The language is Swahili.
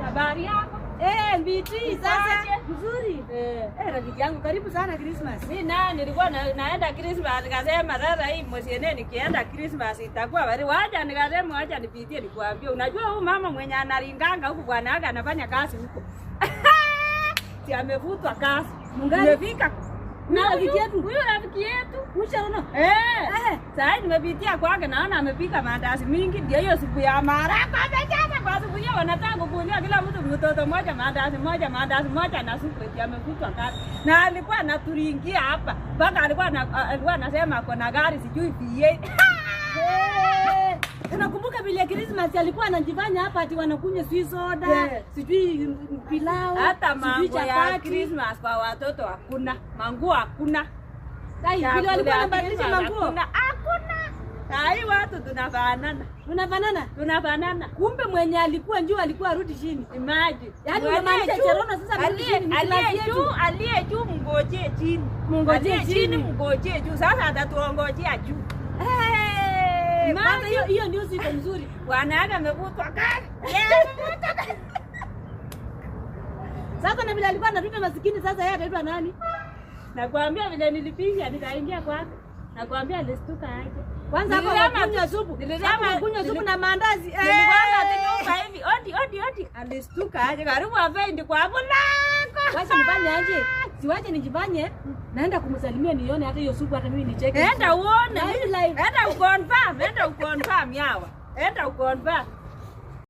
Habari yako? Mbiti sasa nzuri. Rafiki yangu karibu sana Christmas. Mimi nilikuwa naenda Christmas nikasema sasa hii msiene nikienda Christmas itakuwa bali wacha nikasema wacha nipitie nikuambie. Unajua huyu mama mwenye analinganga huku bwana yake anafanya kazi huko. Si amefutwa kazi. Nimefika na rafiki yetu. Huyu rafiki yetu. Ushaona? Sasa nimepitia kwake naona amepika maandazi mingi ndio hiyo siku ya maraka amejaza kwa siku hiyo wanataka kukulia kila mtu mtoto mmoja maandazi moja na supu eti amefutwa kazi. Na alikuwa anaturingia hapa. Mpaka alikuwa anasema ako na gari sijui V8. Unakumbuka vile Christmas alikuwa anajifanya hapa ati wanakunywa sweet soda, sijui pilau, hata mambo ya Christmas kwa watoto hakuna, manguo hakuna. Sasa vile alikuwa anabadilisha manguo. Hakuna. Hai watu tunafanana. Kumbe mwenye alikuwa njoo alikuwa arudi chini. Imagine. Yaani unamaanisha Cherona sasa aliye juu mngojee chini. Mngojee chini mngojee juu. Sasa atatuongojea juu. Maana hiyo news iko nzuri. Bwana yake amevutwa kazi. Sasa na vile alikuwa anatupa masikini sasa yeye ataitwa nani? Nakwambia vile nilipiga nikaingia kwake. Nakwambia alistuka yake. Kwanza hapo kunywa supu. Kunywa supu na maandazi. Nilikwambia atinyumba hivi. Odi. Alistuka aje karibu avendi kwa mlango. Wacha nifanye aje? Siwache nijifanye. Naenda kumsalimia nione hata hiyo supu hata mimi nicheke. Enda uone. Enda uconfirm yawa. Enda uconfirm.